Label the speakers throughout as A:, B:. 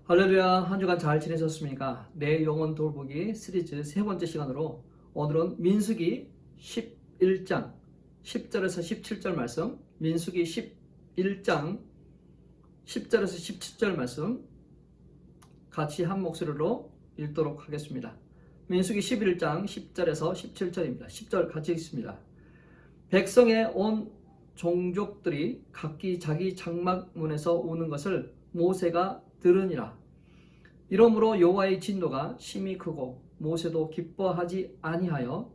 A: 할렐루야, 한 주간 잘 지내셨습니까? 내 영혼 돌보기 시리즈 세 번째 시간으로 오늘은 민수기 11장 10절에서 17절 말씀, 민수기 11장 10절에서 17절 말씀 같이 한 목소리로 읽도록 하겠습니다. 민수기 11장 10절에서 17절입니다. 10절 같이 읽습니다. 백성의 온 종족들이 각기 자기 장막문에서 우는 것을 모세가 들으니라. 이러므로 여호와의 진노가 심히 크고 모세도 기뻐하지 아니하여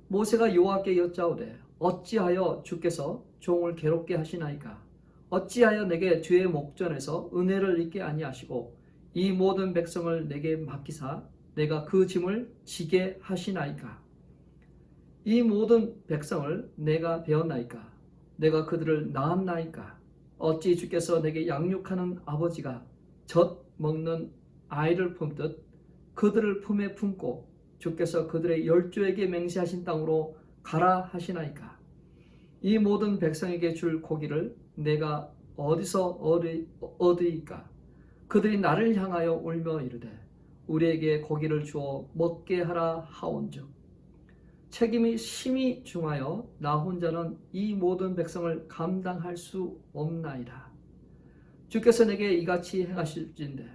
A: 모세가 여호와께 여짜오되 어찌하여 주께서 종을 괴롭게 하시나이까? 어찌하여 내게 주의 목전에서 은혜를 잊게 아니하시고 이 모든 백성을 내게 맡기사 내가 그 짐을 지게 하시나이까? 이 모든 백성을 내가 배웠나이까? 내가 그들을 낳았나이까? 어찌 주께서 내게 양육하는 아버지가 젖 먹는 아이를 품듯 그들을 품에 품고 주께서 그들의 열조에게 맹세하신 땅으로 가라 하시나이까? 이 모든 백성에게 줄 고기를 내가 어디서 얻으이까? 그들이 나를 향하여 울며 이르되 우리에게 고기를 주어 먹게 하라 하온즉 책임이 심히 중하여 나 혼자는 이 모든 백성을 감당할 수 없나이다. 주께서 내게 이같이 행하실진대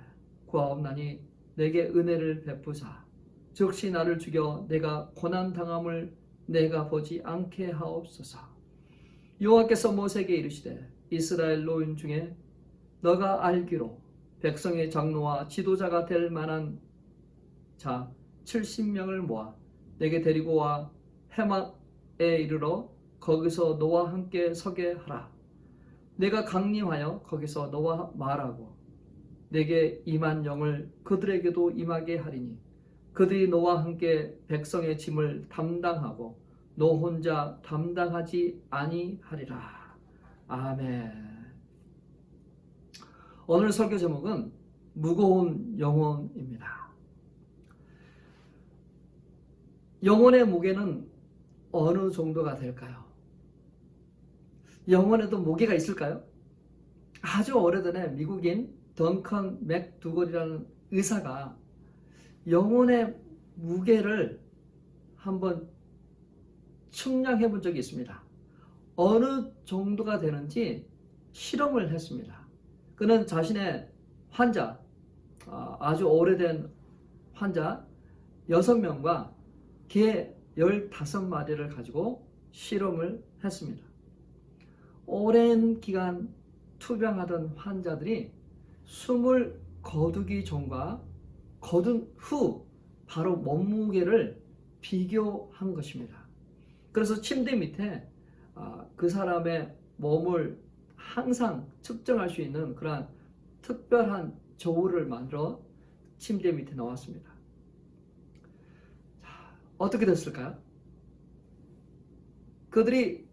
A: 구하옵나니 내게 은혜를 베푸사 즉시 나를 죽여 내가 고난당함을 내가 보지 않게 하옵소서. 여호와께서 모세에게 이르시되 이스라엘 노인 중에 너가 알기로 백성의 장로와 지도자가 될 만한 자 70명을 모아 내게 데리고 와 해막에 이르러 거기서 너와 함께 서게 하라. 내가 강림하여 거기서 너와 말하고 내게 임한 영을 그들에게도 임하게 하리니 그들이 너와 함께 백성의 짐을 담당하고 너 혼자 담당하지 아니하리라. 아멘. 오늘 설교 제목은 무거운 영혼입니다. 영혼의 무게는 어느 정도가 될까요? 영혼에도 무게가 있을까요? 아주 오래전에 미국인 던컨 맥두걸이라는 의사가 영혼의 무게를 한번 측량해 본 적이 있습니다. 어느 정도가 되는지 실험을 했습니다. 그는 자신의 환자, 아주 오래된 환자 6명과 개 15마리를 가지고 실험을 했습니다. 오랜 기간 투병하던 환자들이 숨을 거두기 전과 거둔 후 바로 몸무게를 비교한 것입니다. 그래서 침대 밑에 그 사람의 몸을 항상 측정할 수 있는 그러한 특별한 저울을 만들어 침대 밑에 넣었습니다. 어떻게 됐을까요? 그들이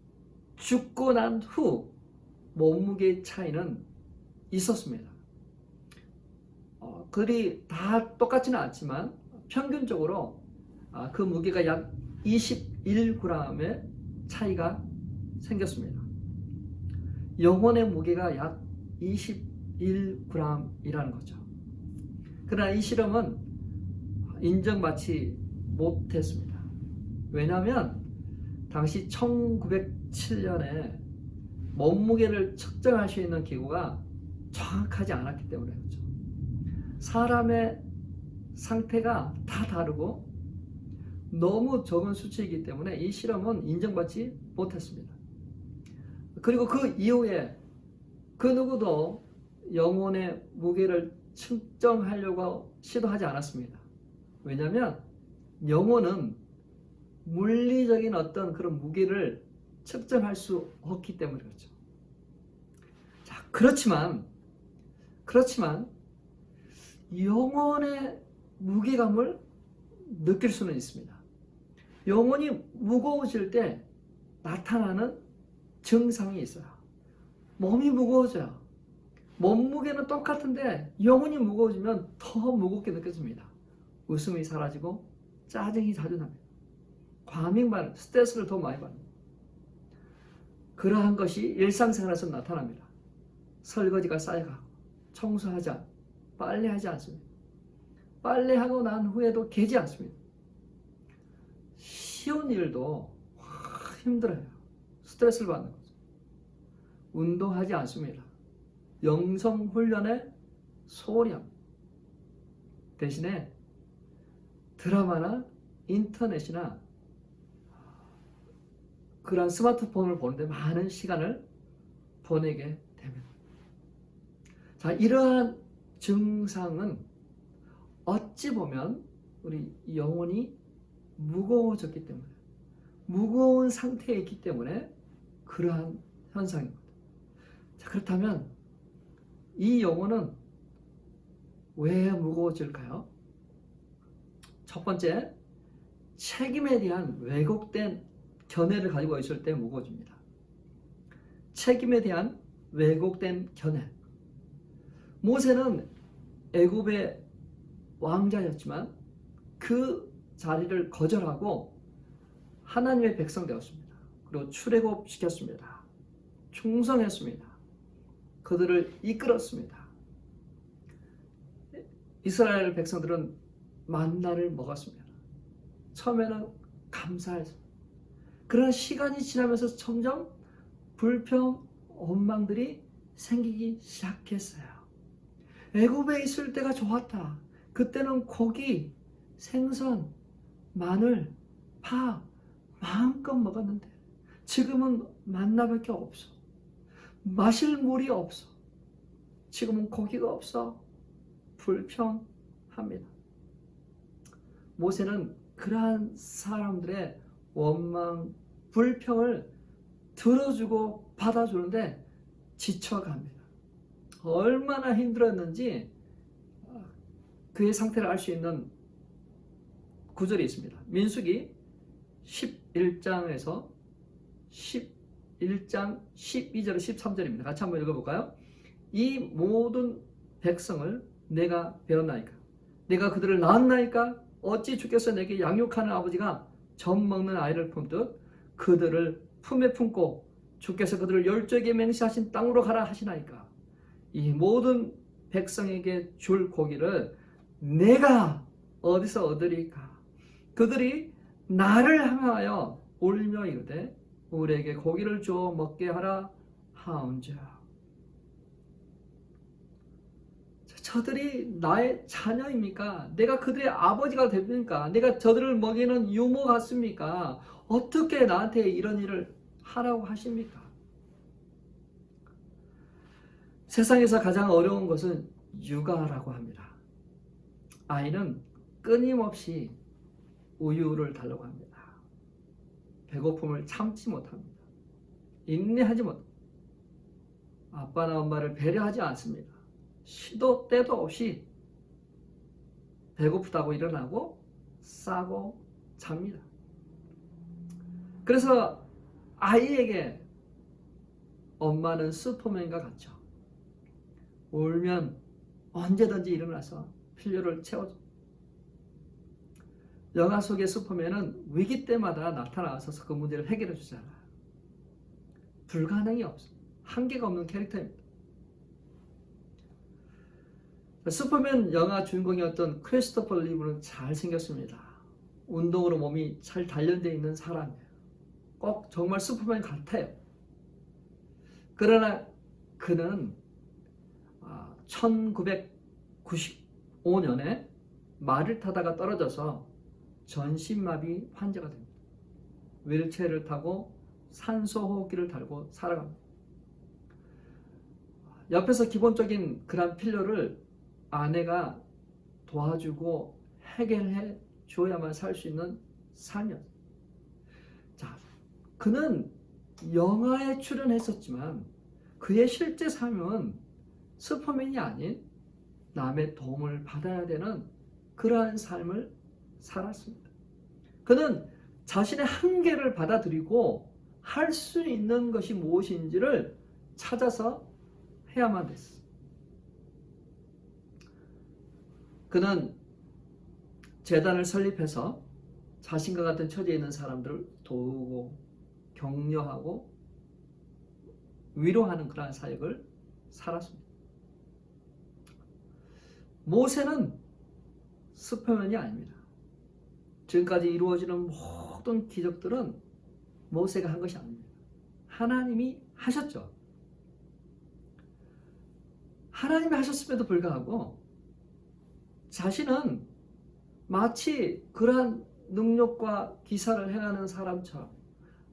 A: 죽고 난 후 몸무게 차이는 있었습니다. 그들이 다 똑같지는 않지만 평균적으로 그 무게가 약 21g의 차이가 생겼습니다. 영혼의 무게가 약 21g이라는 거죠. 그러나 이 실험은 인정받지 못했습니다. 왜냐하면 당시 1907년에 몸무게를 측정할 수 있는 기구가 정확하지 않았기 때문에 그렇죠. 사람의 상태가 다 다르고 너무 적은 수치이기 때문에 이 실험은 인정받지 못했습니다. 그리고 그 이후에 그 누구도 영혼의 무게를 측정하려고 시도하지 않았습니다. 왜냐하면 영혼은 물리적인 어떤 그런 무게를 측정할 수 없기 때문에 그렇죠. 자, 그렇지만 영혼의 무게감을 느낄 수는 있습니다. 영혼이 무거워질 때 나타나는 증상이 있어요. 몸이 무거워져요. 몸무게는 똑같은데 영혼이 무거워지면 더 무겁게 느껴집니다. 웃음이 사라지고 짜증이 자주 납니다. 과민 반응, 스트레스를 더 많이 받습니다. 그러한 것이 일상생활에서 나타납니다. 설거지가 쌓여가고 청소하자 빨래하지 않습니다. 빨래하고 난 후에도 개지 않습니다. 쉬운 일도 힘들어요. 스트레스를 받는 거죠. 운동하지 않습니다. 영성 훈련에 소홀히 합니다. 대신에 드라마나 인터넷이나 그런 스마트폰을 보는데 많은 시간을 보내게 됩니다. 자, 이러한 증상은 어찌 보면 우리 영혼이 무거워졌기 때문에, 무거운 상태에 있기 때문에 그러한 현상입니다. 자, 그렇다면 이 영혼은 왜 무거워질까요? 첫 번째, 책임에 대한 왜곡된 견해를 가지고 있을 때 무거워집니다. 책임에 대한 왜곡된 견해. 모세는 애굽의 왕자였지만 그 자리를 거절하고 하나님의 백성 되었습니다. 그리고 출애굽 시켰습니다. 충성했습니다. 그들을 이끌었습니다. 이스라엘 백성들은 만나를 먹었습니다. 처음에는 감사했습니다. 그런 시간이 지나면서 점점 불평, 원망들이 생기기 시작했어요. 애굽에 있을 때가 좋았다. 그때는 고기, 생선, 마늘, 파 마음껏 먹었는데 지금은 만나밖에 없어. 마실 물이 없어. 지금은 고기가 없어. 불평합니다. 모세는 그러한 사람들의 원망, 불평을 들어주고 받아주는데 지쳐갑니다. 얼마나 힘들었는지 그의 상태를 알 수 있는 구절이 있습니다. 민수기 11장에서 11장 12절 13절입니다. 같이 한번 읽어볼까요? 이 모든 백성을 내가 배웠나이까? 내가 그들을 낳았나이까? 어찌 주께서 내게 양육하는 아버지가 젖 먹는 아이를 품듯 그들을 품에 품고 주께서 그들을 열조에게 맹세하신 땅으로 가라 하시나이까? 이 모든 백성에게 줄 고기를 내가 어디서 얻으리까? 그들이 나를 향하여 울며 이르되 우리에게 고기를 주어 먹게 하라 하온지라. 저들이 나의 자녀입니까? 내가 그들의 아버지가 됩니까? 내가 저들을 먹이는 유모 같습니까? 어떻게 나한테 이런 일을 하라고 하십니까? 세상에서 가장 어려운 것은 육아라고 합니다. 아이는 끊임없이 우유를 달라고 합니다. 배고픔을 참지 못합니다. 인내하지 못합니다. 아빠나 엄마를 배려하지 않습니다. 시도 때도 없이 배고프다고 일어나고 싸고 잡니다. 그래서 아이에게 엄마는 슈퍼맨과 같죠. 울면 언제든지 일어나서 필요를 채워줘. 영화 속의 슈퍼맨은 위기 때마다 나타나서 그 문제를 해결해 주잖아요. 불가능이 없어. 한계가 없는 캐릭터입니다. 슈퍼맨 영화 주인공이었던 크리스토퍼 리브는 잘생겼습니다. 운동으로 몸이 잘 단련되어 있는 사람이에요. 꼭 정말 슈퍼맨 같아요. 그러나 그는 1995년에 말을 타다가 떨어져서 전신마비 환자가 됩니다. 휠체어를 타고 산소호흡기를 달고 살아갑니다. 옆에서 기본적인 그런 필요를 아내가 도와주고 해결해 줘야만 살 수 있는 삶이었어요. 자, 그는 영화에 출연했었지만 그의 실제 삶은 슈퍼맨이 아닌 남의 도움을 받아야 되는 그러한 삶을 살았습니다. 그는 자신의 한계를 받아들이고 할 수 있는 것이 무엇인지를 찾아서 해야만 됐어요. 그는 재단을 설립해서 자신과 같은 처지에 있는 사람들을 도우고 격려하고 위로하는 그러한 사역을 살았습니다. 모세는 슈퍼맨이 아닙니다. 지금까지 이루어지는 모든 기적들은 모세가 한 것이 아닙니다. 하나님이 하셨죠. 하나님이 하셨음에도 불구하고 자신은 마치 그러한 능력과 기사를 행하는 사람처럼,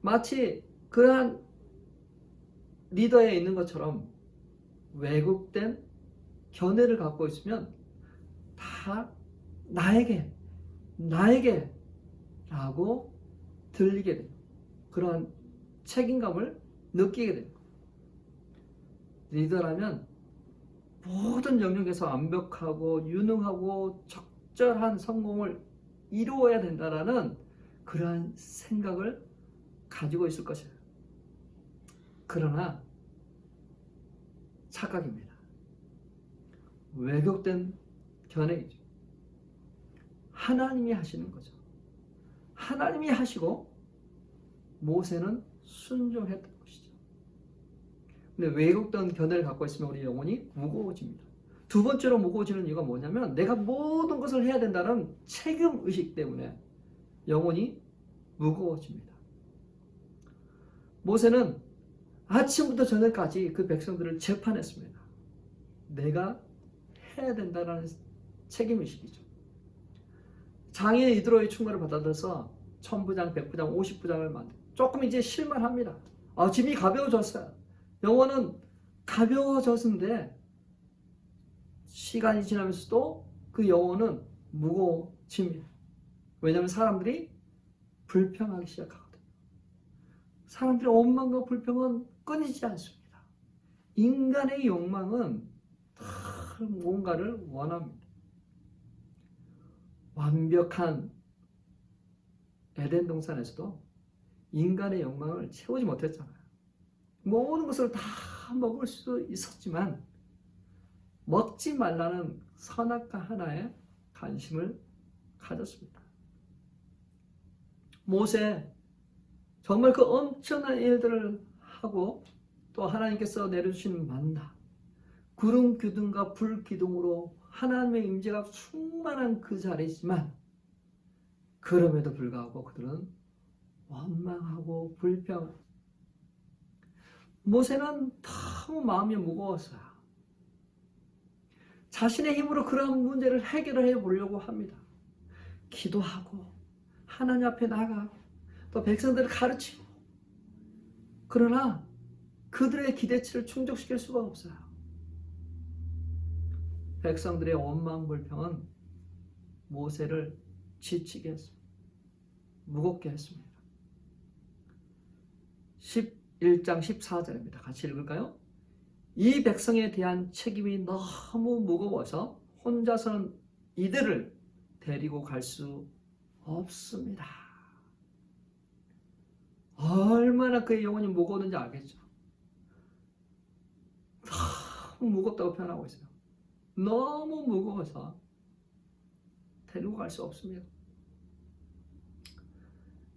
A: 마치 그러한 리더에 있는 것처럼 왜곡된 견해를 갖고 있으면 다 나에게 라고 들리게 돼요. 그러한 책임감을 느끼게 됩니다. 리더라면 모든 영역에서 완벽하고 유능하고 적절한 성공을 이루어야 된다라는 그러한 생각을 가지고 있을 것이에요. 그러나 착각입니다. 왜곡된 견해이죠. 하나님이 하시는 거죠. 하나님이 하시고 모세는 순종했던 것이죠. 근데 왜곡된 견해를 갖고 있으면 우리 영혼이 무거워집니다. 두 번째로 무거워지는 이유가 뭐냐면 내가 모든 것을 해야 된다는 책임의식 때문에 영혼이 무거워집니다. 모세는 아침부터 저녁까지 그 백성들을 재판했습니다. 내가 해야 된다는 책임의식이죠. 장인 이드로의 충고를 받아들여서 1000부장, 100부장, 50부장을 만들고 조금 이제 실만합니다. 짐이 가벼워졌어요. 영혼은 가벼워졌는데 시간이 지나면서도 그 영혼은 무거워집니다. 왜냐하면 사람들이 불평하기 시작하거든요. 사람들의 원망과 불평은 끊이지 않습니다. 인간의 욕망은 뭔가를 원합니다. 완벽한 에덴 동산에서도 인간의 욕망을 채우지 못했잖아요. 모든 것을 다 먹을 수 있었지만 먹지 말라는 선악과 하나에 관심을 가졌습니다. 모세 정말 그 엄청난 일들을 하고 또 하나님께서 내려주신 만나, 구름 기둥과 불 기둥으로 하나님의 임재가 충만한 그 자리지만 그럼에도 불구하고 그들은 원망하고 불평. 모세는 너무 마음이 무거웠어요. 자신의 힘으로 그런 문제를 해결해 보려고 합니다. 기도하고 하나님 앞에 나가고 또 백성들을 가르치고, 그러나 그들의 기대치를 충족시킬 수가 없어요. 백성들의 원망 불평은 모세를 지치게 했습니다. 무겁게 했습니다. 11장 14절입니다. 같이 읽을까요? 이 백성에 대한 책임이 너무 무거워서 혼자서는 이들을 데리고 갈 수 없습니다. 얼마나 그의 영혼이 무거웠는지 알겠죠? 너무 무겁다고 표현하고 있어요. 너무 무거워서 데리고 갈 수 없습니다.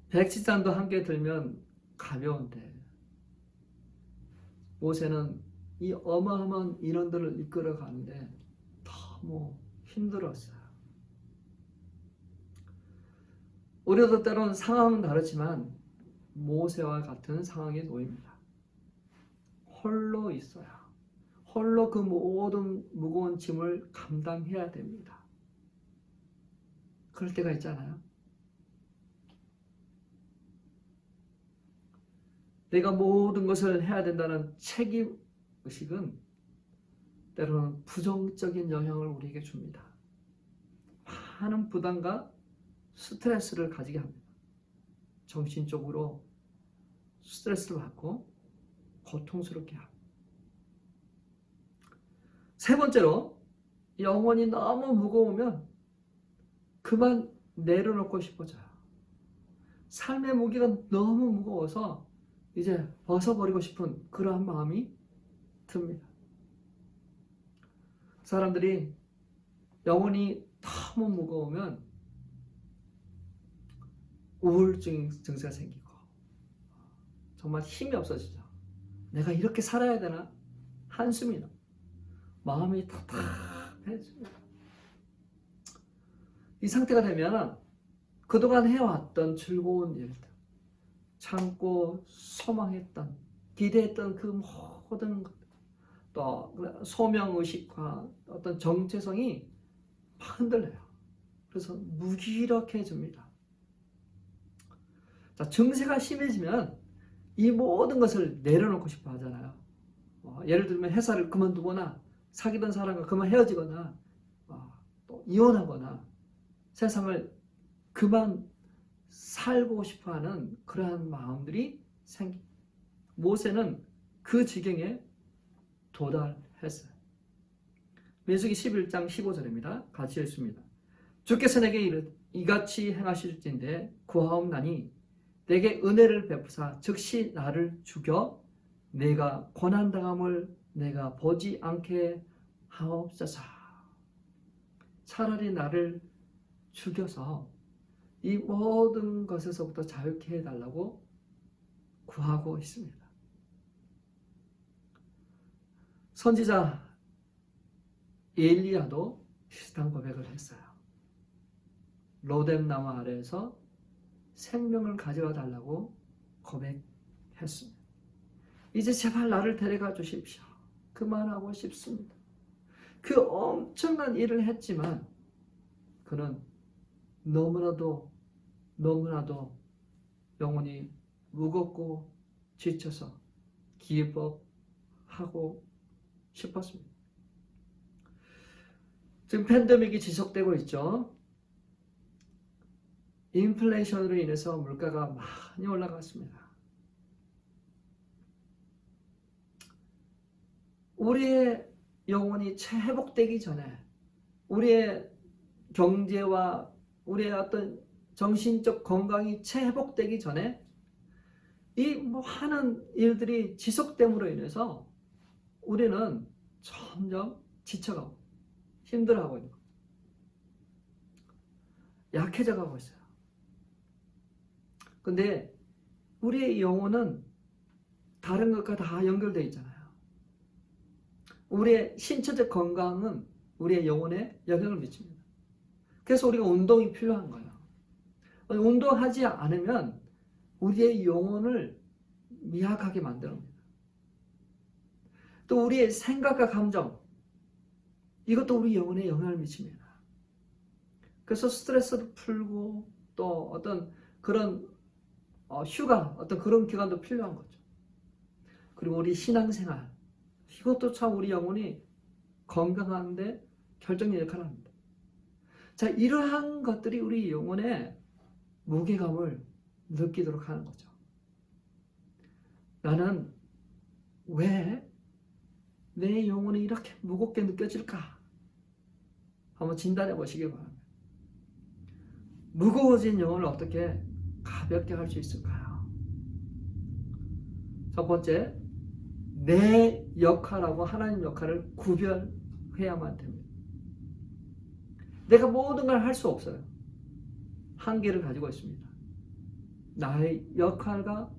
A: 백지장도 함께 들면 가벼운데 모세는 이 어마어마한 인원들을 이끌어 가는데 너무 힘들었어요. 우리도 때로는 상황은 다르지만 모세와 같은 상황에 놓입니다. 홀로 있어요. 홀로 그 모든 무거운 짐을 감당해야 됩니다. 그럴 때가 있잖아요. 내가 모든 것을 해야 된다는 책임의식은 때로는 부정적인 영향을 우리에게 줍니다. 많은 부담과 스트레스를 가지게 합니다. 정신적으로 스트레스를 받고 고통스럽게 합니다. 세 번째로, 영혼이 너무 무거우면 그만 내려놓고 싶어져요. 삶의 무게가 너무 무거워서 이제 벗어버리고 싶은 그러한 마음이 듭니다. 사람들이 영혼이 너무 무거우면 우울증 증세가 생기고 정말 힘이 없어지죠. 내가 이렇게 살아야 되나? 한숨이 나. 마음이 답답해집니다. 이 상태가 되면 그동안 해왔던 즐거운 일들, 참고 소망했던, 기대했던 그 모든 또 소명의식과 어떤 정체성이 막 흔들려요. 그래서 무기력해집니다. 자, 증세가 심해지면 이 모든 것을 내려놓고 싶어 하잖아요. 예를 들면 회사를 그만두거나 사귀던 사람과 그만 헤어지거나 또 이혼하거나 세상을 그만 살고 싶어하는 그러한 마음들이 생깁니다. 모세는 그 지경에 도달했어요. 민수기 11장 15절입니다. 같이 읽습니다. 주께서 내게 이같이 행하실진대 구하옵나니 내게 은혜를 베푸사 즉시 나를 죽여 내가 고난당함을 내가 보지 않게 하옵소서. 차라리 나를 죽여서 이 모든 것에서부터 자유케 해달라고 구하고 있습니다. 선지자 엘리야도 비슷한 고백을 했어요. 로뎀 나무 아래에서 생명을 가져와 달라고 고백했습니다. 이제 제발 나를 데려가 주십시오. 그만하고 싶습니다. 그 엄청난 일을 했지만 그는 너무나도 영혼이 무겁고 지쳐서 기법하고 싶었습니다. 지금 팬데믹이 지속되고 있죠. 인플레이션으로 인해서 물가가 많이 올라갔습니다. 우리의 영혼이 회복되기 전에 우리의 경제와 우리의 어떤 정신적 건강이 회복되기 전에 이 하는 일들이 지속됨으로 인해서 우리는 점점 지쳐가고 힘들어하고 있는 거예요. 약해져 가고 있어요. 근데 우리의 영혼은 다른 것과 다 연결되어 있잖아요. 우리의 신체적 건강은 우리의 영혼에 영향을 미칩니다. 그래서 우리가 운동이 필요한 거예요. 운동하지 않으면 우리의 영혼을 미약하게 만듭니다. 또 우리의 생각과 감정, 이것도 우리 영혼에 영향을 미칩니다. 그래서 스트레스를 풀고 또 어떤 그런 휴가, 어떤 그런 기간도 필요한 거죠. 그리고 우리 신앙생활, 이것도 참 우리 영혼이 건강한데 결정적인 역할을 합니다. 자, 이러한 것들이 우리 영혼에 무게감을 느끼도록 하는 거죠. 나는 왜 내 영혼이 이렇게 무겁게 느껴질까? 한번 진단해 보시기 바랍니다. 무거워진 영혼을 어떻게 가볍게 할 수 있을까요? 첫 번째, 내 역할하고 하나님 역할을 구별해야만 됩니다. 내가 모든 걸 할 수 없어요. 한계를 가지고 있습니다. 나의 역할과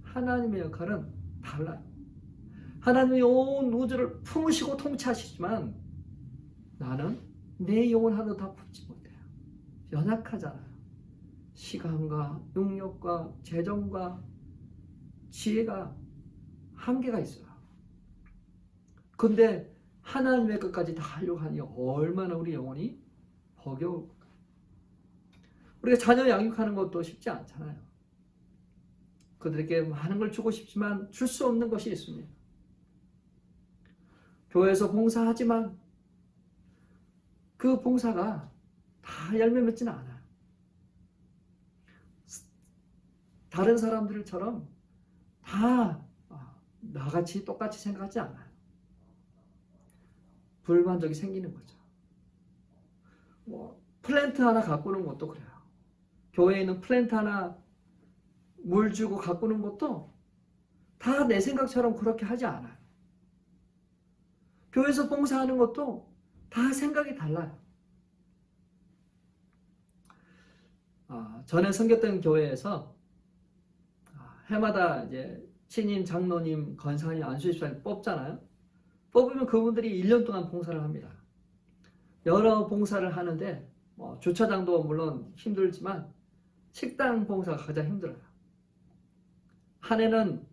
A: 하나님의 역할은 달라요. 하나님이 온 우주를 품으시고 통치하시지만 나는 내 영혼 하나도 다 품지 못해요. 연약하잖아요. 시간과 능력과 재정과 지혜가 한계가 있어요. 근데 하나님의 것까지 다 하려고 하니 얼마나 우리 영혼이 버겨울까. 우리가 자녀 양육하는 것도 쉽지 않잖아요. 그들에게 많은 걸 주고 싶지만 줄 수 없는 것이 있습니다. 교회에서 봉사하지만 그 봉사가 다 열매 맺지는 않아요. 다른 사람들처럼 다 나같이 똑같이 생각하지 않아요. 불만족이 생기는 거죠. 플랜트 하나 가꾸는 것도 그래요. 교회에 있는 플랜트 하나 물 주고 가꾸는 것도 다 내 생각처럼 그렇게 하지 않아요. 교회에서 봉사하는 것도 다 생각이 달라요. 전에 섬겼던 교회에서 해마다 이제 신임, 장로님, 권사님, 안수집사님 뽑잖아요. 뽑으면 그분들이 1년 동안 봉사를 합니다. 여러 봉사를 하는데 주차장도 물론 힘들지만 식당 봉사가 가장 힘들어요. 한 해는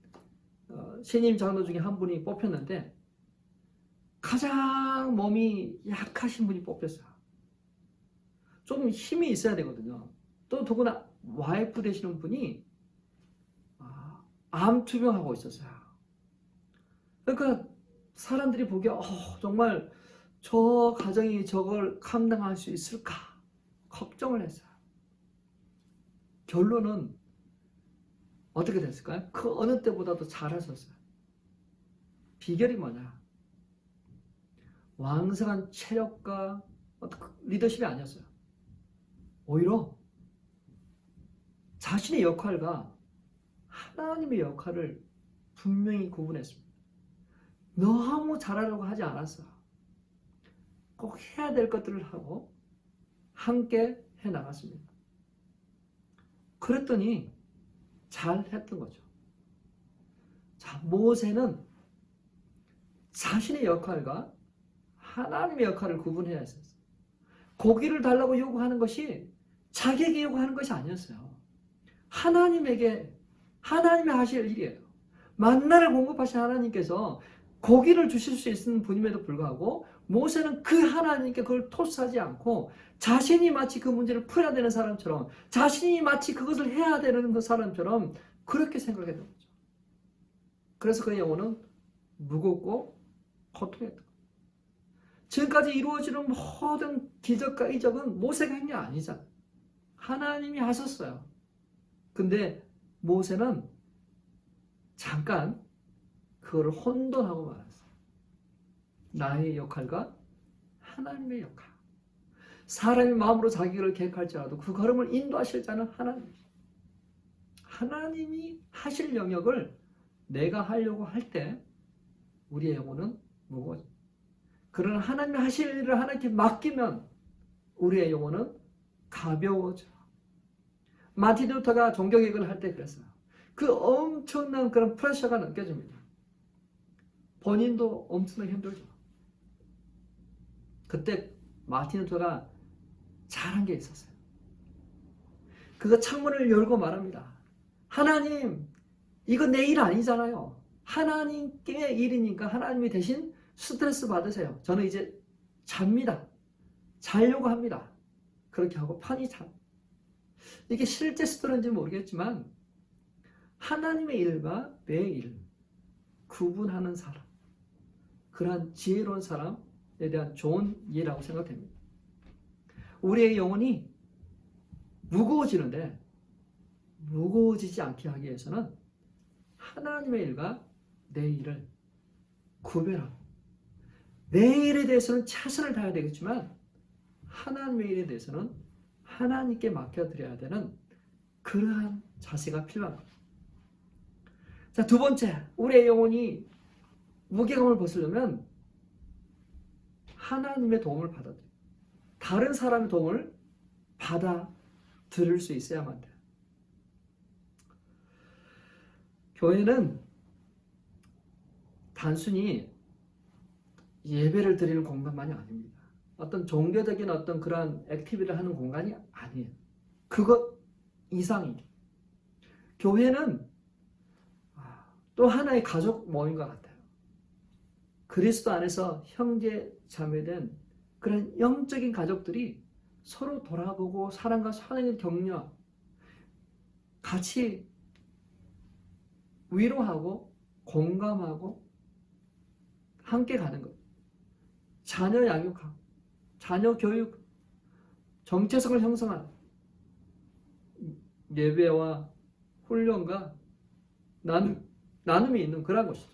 A: 신임 장로 중에 한 분이 뽑혔는데 가장 몸이 약하신 분이 뽑혔어요. 좀 힘이 있어야 되거든요. 또 더구나 와이프 되시는 분이 암 투병하고 있었어요. 그러니까 사람들이 보기에 정말 저 가정이 저걸 감당할 수 있을까 걱정을 했어요. 결론은 어떻게 됐을까요? 그 어느 때보다도 잘하셨어요. 비결이 뭐냐? 왕성한 체력과 리더십이 아니었어요. 오히려 자신의 역할과 하나님의 역할을 분명히 구분했습니다. 너무 잘하려고 하지 않았어요. 꼭 해야 될 것들을 하고 함께 해나갔습니다. 그랬더니 잘했던 거죠. 자, 모세는 자신의 역할과 하나님의 역할을 구분해야 했었어요. 고기를 달라고 요구하는 것이 자기에게 요구하는 것이 아니었어요. 하나님이 하실 일이에요. 만나를 공급하신 하나님께서 고기를 주실 수 있는 분임에도 불구하고 모세는 그 하나님께 그걸 토스하지 않고 자신이 마치 그 문제를 풀어야 되는 사람처럼, 자신이 마치 그것을 해야 되는 그 사람처럼 그렇게 생각했던 거죠. 그래서 그의 영혼은 무겁고 고통했던 거예요. 지금까지 이루어지는 모든 기적과 이적은 모세가 한 게 아니잖아요. 하나님이 하셨어요. 근데 모세는 잠깐 그거를 혼돈하고 말았어요. 나의 역할과 하나님의 역할. 사람이 마음으로 자기 길을 계획할지라도 그 걸음을 인도하실 자는 하나님이죠. 하나님이 하실 영역을 내가 하려고 할 때 우리의 영혼은 무거워집니다. 그러나 하나님이 하실 일을 하나님께 맡기면 우리의 영혼은 가벼워져요. 마틴 루터가 종교개혁을 할 때 그랬어요. 그 엄청난 그런 프레셔가 느껴집니다. 본인도 엄청나게 힘들죠. 그때 마틴 루터가 잘한 게 있었어요. 그가 창문을 열고 말합니다. 하나님, 이거 내 일 아니잖아요. 하나님께 일이니까 하나님이 대신 스트레스 받으세요. 저는 이제 잡니다. 자려고 합니다. 그렇게 하고 편히 자. 이게 실제 스토리인지 모르겠지만 하나님의 일과 내 일 구분하는 사람, 그러한 지혜로운 사람에 대한 좋은 예라고 생각됩니다. 우리의 영혼이 무거워지는데 무거워지지 않게 하기 위해서는 하나님의 일과 내 일을 구별하고 내 일에 대해서는 최선을 다해야 되겠지만 하나님의 일에 대해서는 하나님께 맡겨드려야 되는 그러한 자세가 필요한 겁니다. 자, 두 번째, 우리의 영혼이 무게감을 벗으려면 하나님의 도움을 받아들여요. 다른 사람의 도움을 받아들일 수 있어야만 돼요. 교회는 단순히 예배를 드리는 공간만이 아닙니다. 어떤 종교적인 어떤 그런 액티비티를 하는 공간이 아니에요. 그것 이상이에요. 교회는 또 하나의 가족 모임 것 같아요. 그리스도 안에서 형제 자매된 그런 영적인 가족들이 서로 돌아보고 사랑과 사랑을 격려, 같이 위로하고 공감하고 함께 가는 것. 자녀 양육하고 자녀 교육, 정체성을 형성하는 예배와 훈련과 나눔이 있는 그런 곳이죠.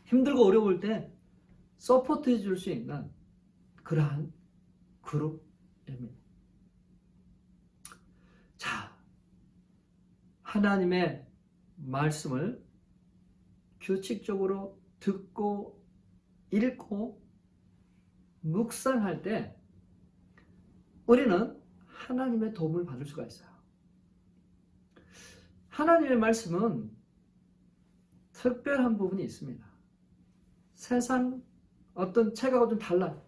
A: 힘들고 어려울 때 서포트해 줄 수 있는 그러한 그룹입니다. 자, 하나님의 말씀을 규칙적으로 듣고 읽고 묵상할 때 우리는 하나님의 도움을 받을 수가 있어요. 하나님의 말씀은 특별한 부분이 있습니다. 세상 어떤 책하고 좀 달라요.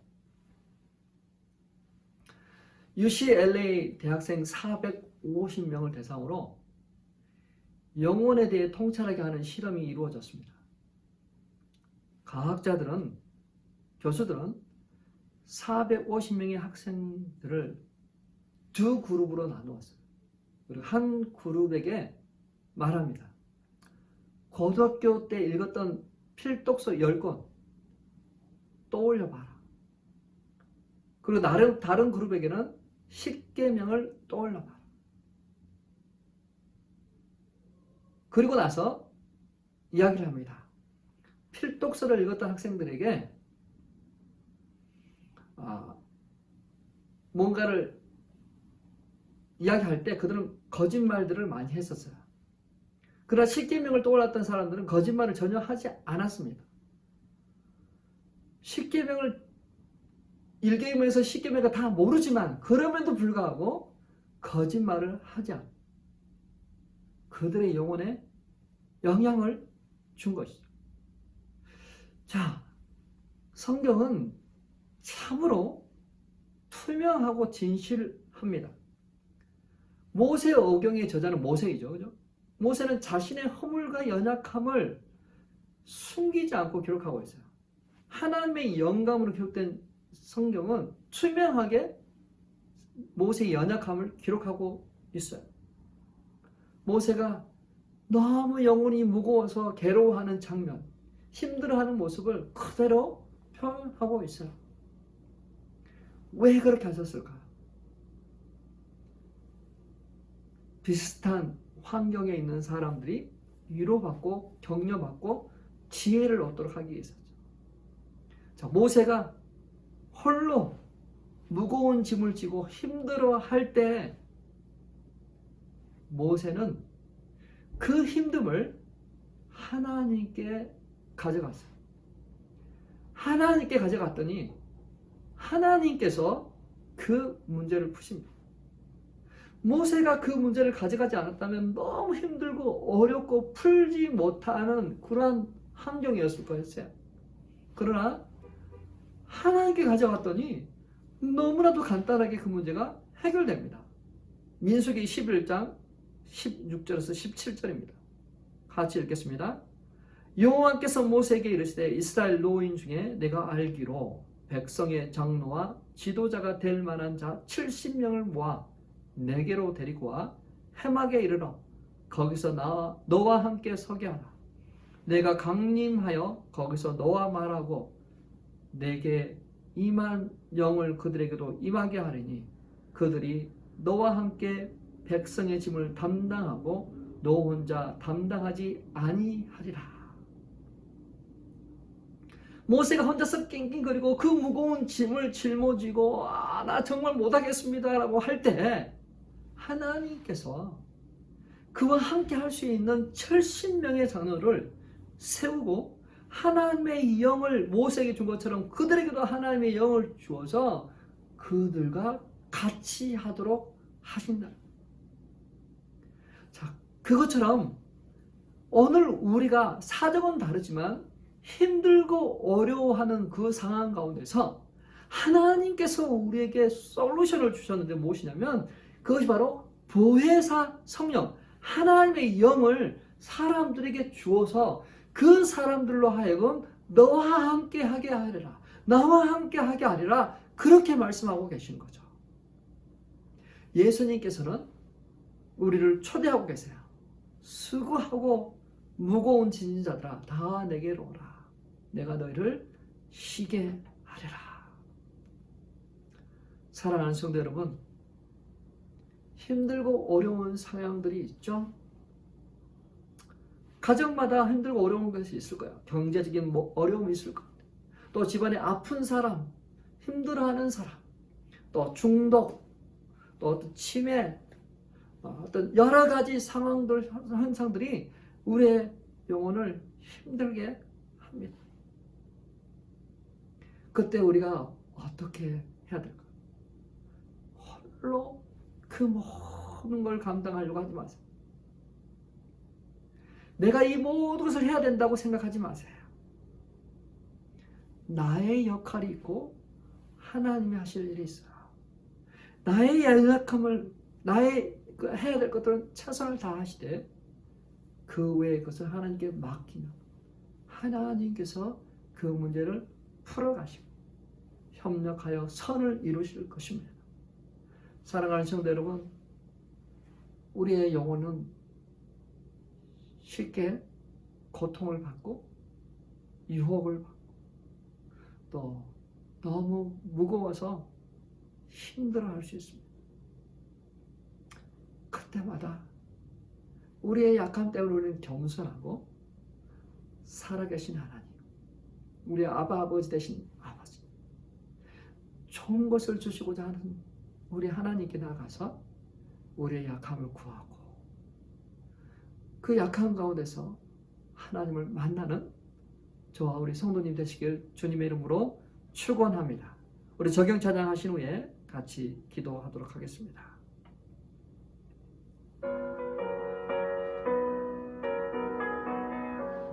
A: UCLA 대학생 450명을 대상으로 영혼에 대해 통찰하게 하는 실험이 이루어졌습니다. 과학자들은, 교수들은 450명의 학생들을 두 그룹으로 나누었어요. 그리고 한 그룹에게 말합니다. 고등학교 때 읽었던 필독서 10권 떠올려봐라. 그리고 다른 그룹에게는 10계명을 떠올려봐라. 그리고 나서 이야기를 합니다. 필독서를 읽었던 학생들에게 뭔가를 이야기할 때 그들은 거짓말들을 많이 했었어요. 그러나 10계명을 떠올랐던 사람들은 거짓말을 전혀 하지 않았습니다. 10계명을 1계명에서 10계명을 다 모르지만 그럼에도 불구하고 거짓말을 하지 않아요. 그들의 영혼에 영향을 준 것이죠. 자, 성경은 참으로 투명하고 진실합니다. 모세 어경의 저자는 모세이죠. 그죠? 모세는 자신의 허물과 연약함을 숨기지 않고 기록하고 있어요. 하나님의 영감으로 기록된 성경은 투명하게 모세의 연약함을 기록하고 있어요. 모세가 너무 영혼이 무거워서 괴로워하는 장면, 힘들어하는 모습을 그대로 표현하고 있어요. 왜 그렇게 하셨을까? 비슷한 환경에 있는 사람들이 위로받고 격려받고 지혜를 얻도록 하기 위해서죠. 자, 모세가 홀로 무거운 짐을 지고 힘들어할 때 모세는 그 힘듦을 하나님께 가져갔어요. 하나님께 가져갔더니 하나님께서 그 문제를 푸십니다. 모세가 그 문제를 가져가지 않았다면 너무 힘들고 어렵고 풀지 못하는 그러한 환경이었을 거였어요. 그러나 하나님께 가져갔더니 너무나도 간단하게 그 문제가 해결됩니다. 민수기 11장 16절에서 17절입니다. 같이 읽겠습니다. 여호와께서 모세에게 이르시되 이스라엘 노인 중에 내가 알기로 백성의 장로와 지도자가 될 만한 자 70명을 모아 내게로 데리고 와 해막에 이르러 거기서 너와 함께 서게 하라. 내가 강림하여 거기서 너와 말하고 내게 임한 영을 그들에게도 임하게 하리니 그들이 너와 함께 백성의 짐을 담당하고 너 혼자 담당하지 아니하리라. 모세가 혼자서 낑낑거리고 그 무거운 짐을 짊어지고 나 정말 못하겠습니다 라고 할 때 하나님께서 그와 함께 할 수 있는 70명의 장로를 세우고 하나님의 영을 모세에게 준 것처럼 그들에게도 하나님의 영을 주어서 그들과 같이 하도록 하신다. 자, 그것처럼 오늘 우리가 사정은 다르지만 힘들고 어려워하는 그 상황 가운데서 하나님께서 우리에게 솔루션을 주셨는데 무엇이냐면 그것이 바로 보혜사 성령, 하나님의 영을 사람들에게 주어서 그 사람들로 하여금 너와 함께 하게 하리라, 나와 함께 하게 하리라, 그렇게 말씀하고 계신 거죠. 예수님께서는 우리를 초대하고 계세요. 수고하고 무거운 짐진 자들아 다 내게로 오라. 내가 너희를 쉬게 하리라. 사랑하는 성도 여러분, 힘들고 어려운 상황들이 있죠. 가정마다 힘들고 어려운 것이 있을 거예요. 경제적인 어려움이 있을 겁니다. 또 집안에 아픈 사람, 힘들어하는 사람, 또 중독, 또 어떤 치매, 어떤 여러 가지 상황들, 현상들이 우리의 영혼을 힘들게 합니다. 그때 우리가 어떻게 해야 될까? 홀로 그 모든 걸 감당하려고 하지 마세요. 내가 이 모든 것을 해야 된다고 생각하지 마세요. 나의 역할이 있고 하나님이 하실 일이 있어요. 나의 연약함을, 나의 해야 될 것들은 최선을 다하시되 그 외의 것을 하나님께 맡기면 하나님께서 그 문제를 풀어가시고 협력하여 선을 이루실 것입니다. 사랑하는 성도 여러분, 우리의 영혼은 쉽게 고통을 받고 유혹을 받고 또 너무 무거워서 힘들어할 수 있습니다. 그때마다 우리의 약함 때문에 우리는 겸손하고 살아계신 하나님, 우리의 아버지 되신 아버지, 좋은 것을 주시고자 하는 우리 하나님께 나가서 우리의 약함을 구하고 그 약함 가운데서 하나님을 만나는 저와 우리 성도님 되시길 주님의 이름으로 축원합니다. 우리 적용 찬양하신 후에 같이 기도하도록 하겠습니다.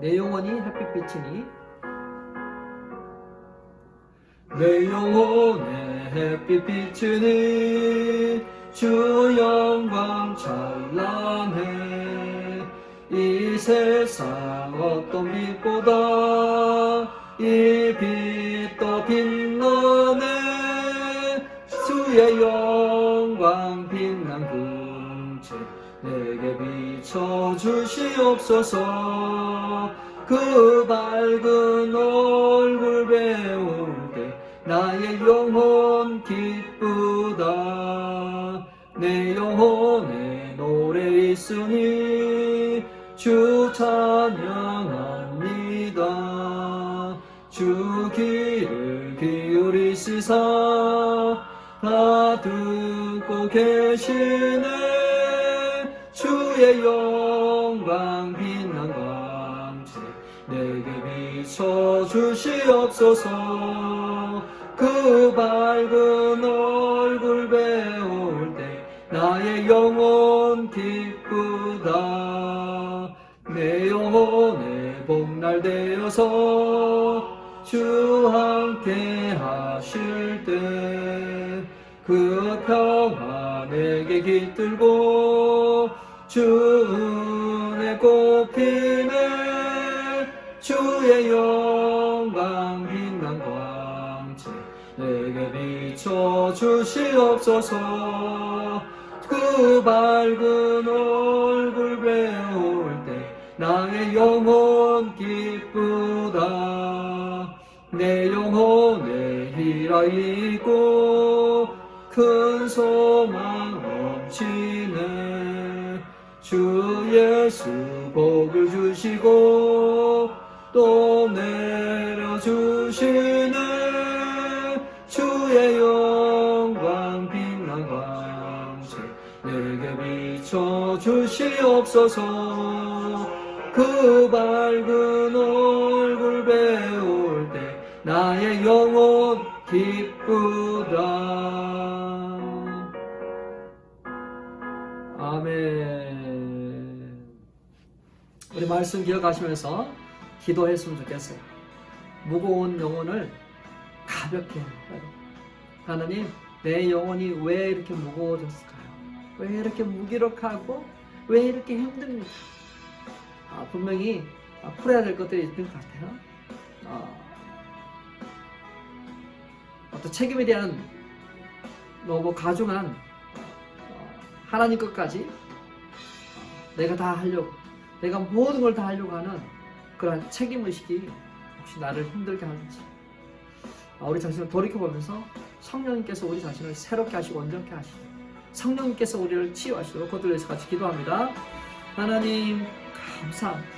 A: 내 영혼이 햇빛 비치니 내 영혼에 햇빛 비치니 주 영광 찬란해 이 세상 어떤 빛보다 이 빛도 빛나네 주의 영광 빛난 금체 내게 비춰주시옵소서 그 밝은 얼굴 배울 때 나의 영혼 기쁘다 내 영혼에 노래 있으니 주 찬양합니다 주 귀를 기울이시사 다 듣고 계시네 주의 영광 빛난 광채 내게 비춰주시옵소서 그 밝은 얼굴 배울 때 나의 영혼 기쁘다 내 영혼의 복날 되어서 주 함께 하실 때 그 평화 내게 깃들고 주 은혜 꽃피네 주의 영광 빛난 광채 내게 비춰주시옵소서 그 밝은 얼굴 배울 때 나의 영혼 기쁘다 내 영혼에 희라 있고 큰 소망 넘치네 주 예수 복을 주시고 또 내려주시네 주의 영광 빛난 광채 내게 비춰주시옵소서 그 밝은 얼굴 배울 때 나의 영혼 기쁘다 아멘. 우리 말씀 기억하시면서 기도했으면 좋겠어요. 무거운 영혼을 가볍게 해요. 하나님, 내 영혼이 왜 이렇게 무거워졌을까요? 왜 이렇게 무기력하고 왜 이렇게 힘듭니까? 분명히 풀어야 될 것들이 있는 것 같아요. 어떤 책임에 대한 너무 가중한 하나님 것까지 내가 다 하려고, 내가 모든 걸 다 하려고 하는 그러한 책임의식이 혹시 나를 힘들게 하는지 우리 자신을 돌이켜보면서 성령님께서 우리 자신을 새롭게 하시고 온전케 하시고 성령님께서 우리를 치유하시도록 그것들을 위해서 같이 기도합니다. 하나님 감사합니다.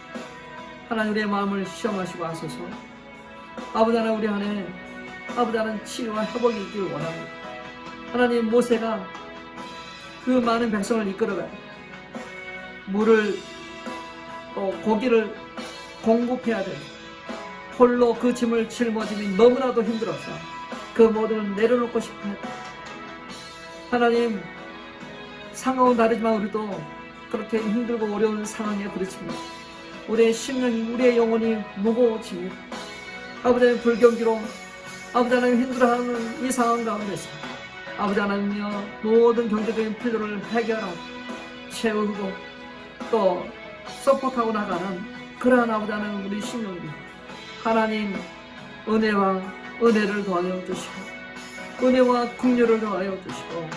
A: 하나님 우리의 마음을 시험하시고 하소서. 아버지 하나님 우리 안에 아버지 하나님 치유와 회복이 있길 원합니다. 하나님 모세가 그 많은 백성을 이끌어가요. 물을 또 고기를 공급해야 되고 홀로 그 짐을 짊어지니 너무나도 힘들었어. 그 모든 내려놓고 싶어 했다. 하나님 상황은 다르지만 우리도 그렇게 힘들고 어려운 상황에 부딪힙니다. 우리의 심령이 우리의 영혼이 무거워집니다. 아버지 하나님 불경기로 아버지 하나님 힘들어하는 이 상황 가운데서 아버지 하나님이여 모든 경제적인 필요를 해결하고 채우고 또 서포트하고 나가는 그러한 아버지 하나님 우리 심령입니다. 하나님 은혜와 은혜를 더하여 주시고 은혜와 긍휼을 더하여 주시고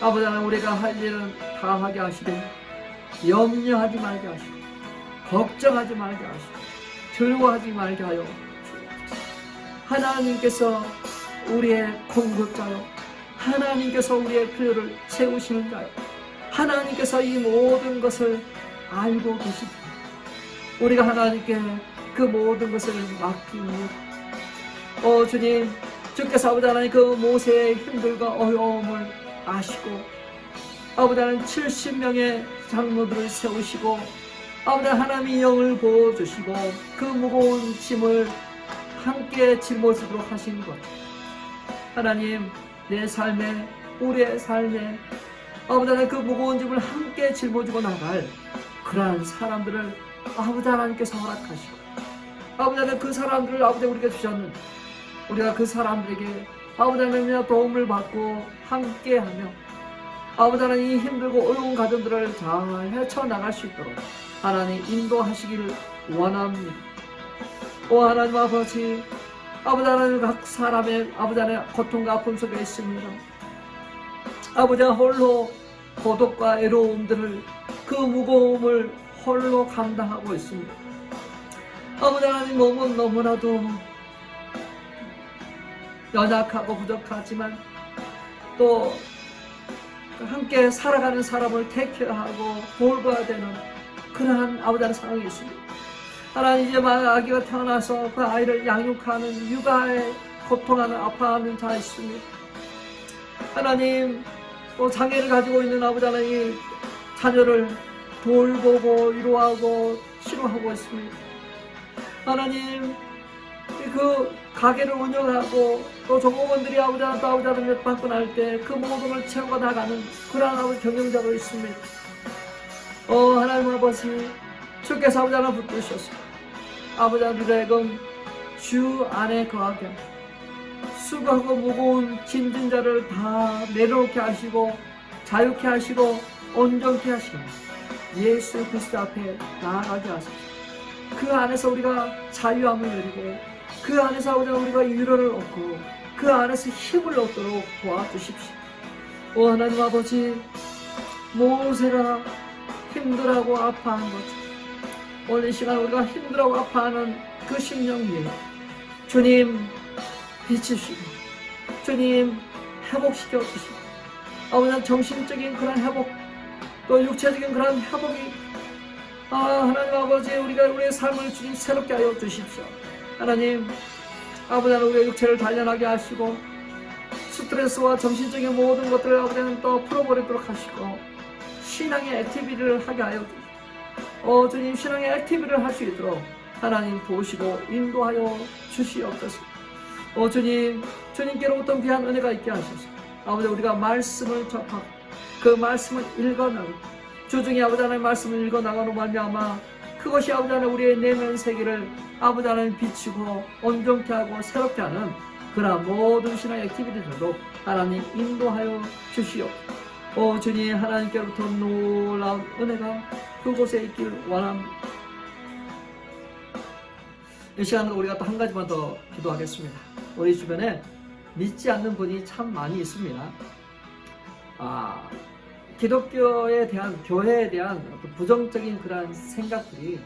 A: 아버지 하나님 우리가 할 일은 다 하게 하시되 염려하지 말게 하시고 걱정하지 말게 하시고 두려워하지 말게 하여 주옵소서. 하나님께서 우리의 공급자요 하나님께서 우리의 필요를 채우시는 자요 하나님께서 이 모든 것을 알고 계십니다. 우리가 하나님께 그 모든 것을 맡깁니다. 주님 주께서 아버지 하나님 그 모세의 힘들과 어려움을 아시고 아버지 하나님 70명의 장로들을 세우시고 아버지 하나님이 영을 부어주시고 그 무거운 짐을 함께 짊어지도록 하신 것 하나님 내 삶에 우리의 삶에 아버지 하나님 그 무거운 짐을 함께 짊어지고 나갈 그러한 사람들을 아버지 하나님께서 허락하시고 아버지 하나님 그 사람들을 아버지 우리가 주셨는데 우리가 그 사람들에게 아버지 하나님의 도움을 받고 함께하며 아버지 하나님 이 힘들고 어려운 가정들을 잘 헤쳐나갈 수 있도록 하나님 인도하시기를 원합니다. 하나님 아버지 하나님 각 사람의 아버지 하나님 고통과 아픔 속에 있습니다. 아버지 홀로 고독과 애로움들을 그 무거움을 홀로 감당하고 있습니다. 아버지 하나님 몸은 너무나도 연약하고 부족하지만 또 함께 살아가는 사람을 택해하고 돌봐야 되는 그러한 아버지 하나님 상황이 있습니다. 하나님 이제 아기가 태어나서 그 아이를 양육하는 육아에 고통하는 아파하는 자 있습니다. 하나님 또 장애를 가지고 있는 아버지 하나님 자녀를 돌보고 위로하고 치료하고 있습니다. 하나님 그 가게를 운영하고 또 종업원들이 아버지 하나님 받고 날 때 그 모든 걸 채워 나가는 그러한 아버지 경영자도 있습니다. 하나님 아버지 주께서 아버지 하나님 붙드셔서 아버지 하나님 주 안에 거하게 수고하고 무거운 짐진 자를 다 내려놓게 하시고 자유케 하시고 온전케 하시고 예수 그리스도 앞에 나아가게 하소서. 그 안에서 우리가 자유함을 누리고 그 안에서 아버지 우리가 위로를 얻고 그 안에서 힘을 얻도록 도와주십시오. 하나님 아버지 모세가 힘들어하고 아파하는 것처럼 오늘 이 시간 우리가 힘들어하고 아파하는 그 심령 위에 주님 비치시고 주님 회복시켜 주시고 아버지 정신적인 그런 회복 또 육체적인 그런 회복이 하나님 아버지 우리가 우리의 삶을 주님 새롭게 하여 주십시오. 하나님 아버지 우리의 육체를 단련하게 하시고 스트레스와 정신적인 모든 것들을 아버지는 또 풀어버리도록 하시고 신앙의 액티비티를 하게 하여 주시고 주님 신앙의 액티비티를 할 수 있도록 하나님 도우시고 인도하여 주시옵소서. 주님께로부터 귀한 은혜가 있게 하셔서 아버지 우리가 말씀을 접하고 그 말씀을 읽어나가고 주중에 아버지 하나님 말씀을 읽어나가는 말미암아 그것이 아버지 하나님 우리의 내면 세계를 아버지 하나님 비추고 온전케 하고 새롭게 하는 그러한 모든 신앙의 액티비티들도 하나님 인도하여 주시오. 주님 하나님께로부터 놀라운 은혜가 그곳에 있길 원합니다. 이 시간으로 우리가 또 한 가지만 더 기도하겠습니다. 우리 주변에 믿지 않는 분이 참 많이 있습니다. 기독교에 대한 교회에 대한 부정적인 그런 생각들이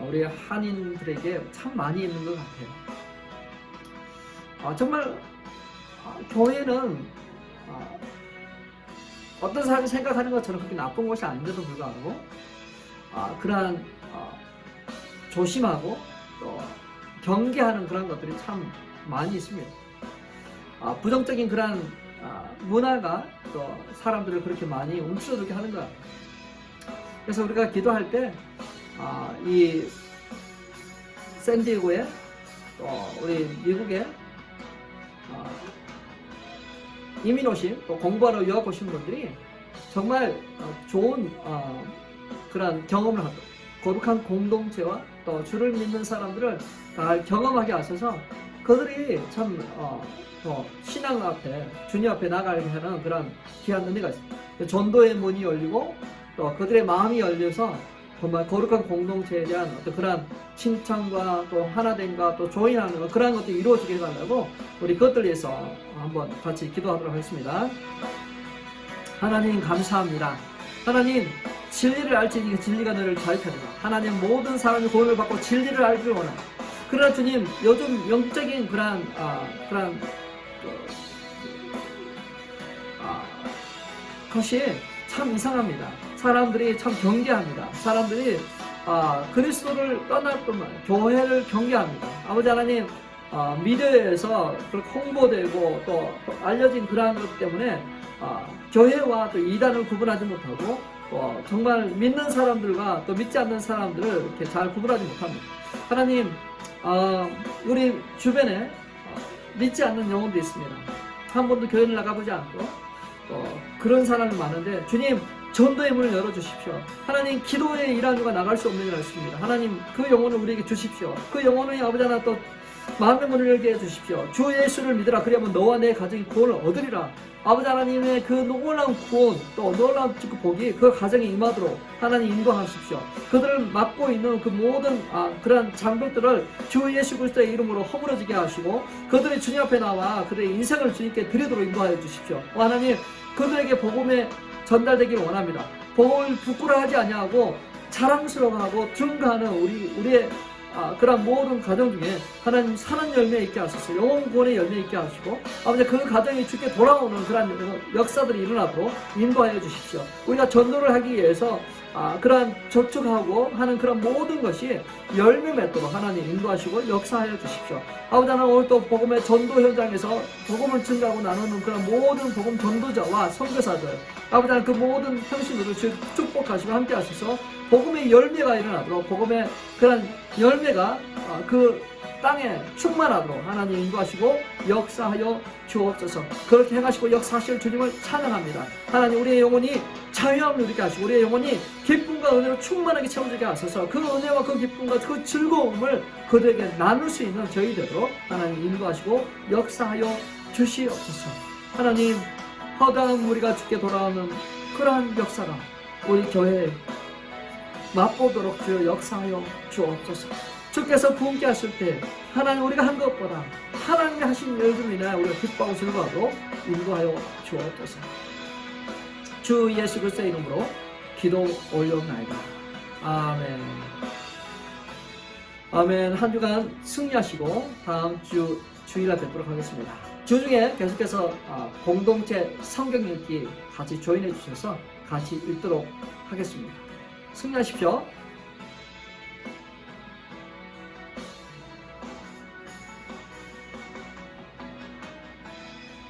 A: 우리 한인들에게 참 많이 있는 것 같아요. 정말 교회는 어떤 사람이 생각하는 것처럼 그렇게 나쁜 것이 아닌데도 불구하고 그러한 조심하고 또 경계하는 그런 것들이 참 많이 있습니다. 부정적인 그런 문화가 또 사람들을 그렇게 많이 움츠러들게 하는 것 같아요. 그래서 우리가 기도할 때 이 샌디에고에 또 우리 미국에 이민 오신 또 공부하러 유학 오신 분들이 정말 좋은 그런 경험을 하고 거룩한 공동체와 또 주를 믿는 사람들을 잘 경험하게 하셔서 그들이 참 신앙 앞에 주님 앞에 나가게 하는 그런 귀한 은혜가 있습니다. 전도의 문이 열리고 또 그들의 마음이 열려서 정말 거룩한 공동체에 대한 어떤 그런 칭찬과 또 하나됨과 또 조인하는 것, 그러한 것들이 이루어지게 해달라고 우리 그것들 위해서 한번 같이 기도하도록 하겠습니다. 하나님 감사합니다. 하나님 진리를 알지니 진리가 너를 자유하리라. 하나님 모든 사람이 구원을 받고 진리를 알기를 원합니다. 그러나 주님 요즘 영적인 그런 것이 참 이상합니다. 사람들이 참 경계합니다. 사람들이 그리스도를 떠날 뿐만 아니라 교회를 경계합니다. 아버지 하나님 미디어에서 홍보되고 또 알려진 그러한 것 때문에 교회와 또 이단을 구분하지 못하고 정말 믿는 사람들과 또 믿지 않는 사람들을 이렇게 잘 구분하지 못합니다. 하나님 우리 주변에 믿지 않는 영혼도 있습니다. 한 번도 교회를 나가보지 않고 그런 사람이 많은데 주님 전도의 문을 열어주십시오. 하나님 기도의 일하는 자가 나갈 수 없는 줄 알습니다. 하나님 그 영혼을 우리에게 주십시오. 그 영혼을 아버지 하나 또 마음의 문을 열게 해주십시오. 주 예수를 믿으라. 그리하면 너와 내 가정이 구원을 얻으리라. 아버지 하나님의 그 놀라운 구원 또 놀라운 복이 그 가정에 임하도록 하나님 인도하십시오. 그들을 맡고 있는 그 모든 그러한 장벽들을 주 예수 그리스도의 이름으로 허물어지게 하시고 그들의 주님 앞에 나와 그들의 인생을 주님께 드리도록 인도하여 주십시오. 하나님 그들에게 복음에 전달되기를 원합니다. 복음을 부끄러워하지 아니하고 자랑스러워하고 증거하는 우리의 그런 모든 가정 중에 하나님 사는 열매 있게 하소서. 영혼 구원의 열매 있게 하시고 아버지 그 가정이 주께 돌아오는 그런 역사들이 일어나도록 인도하여 주십시오. 우리가 전도를 하기 위해서 그러한 접촉하고 하는 그런 모든 것이 열매 맺도록 하나님 인도하시고 역사하여 주십시오. 아버지 하나님 오늘 또 복음의 전도 현장에서 복음을 증가하고 나누는 그런 모든 복음 전도자와 선교사들 아버지 하나님 그 모든 형신들을 축복하시고 함께 하셔서 복음의 열매가 일어나도록 복음의 그런 열매가 그 땅에 충만하도록 하나님 인도하시고 역사하여 주옵소서. 그렇게 행하시고 역사하실 주님을 찬양합니다. 하나님 우리의 영혼이 자유함을 누리게 하시고 우리의 영혼이 기쁨과 은혜로 충만하게 채워지게 하소서. 그 은혜와 그 기쁨과 그 즐거움을 그들에게 나눌 수 있는 저희 되도록 하나님 인도하시고 역사하여 주시옵소서. 하나님 허다한 우리가 주께 돌아오는 그러한 역사가 우리 교회에 맛보도록 주여 역사하여 주옵소서. 주께서 부흥케 하실 때 하나님 우리가 한 것보다 하나님이 하신 일들로 인하여 우리가 기뻐하고 즐거워하도록 인도하여 주옵소서. 주 예수 그리스도의 이름으로 기도 올려옵나이다. 아멘. 아멘. 한 주간 승리하시고 다음 주 주일날 뵙도록 하겠습니다. 주중에 계속해서 공동체 성경 읽기 같이 조인해 주셔서 같이 읽도록 하겠습니다. 승리하십시오.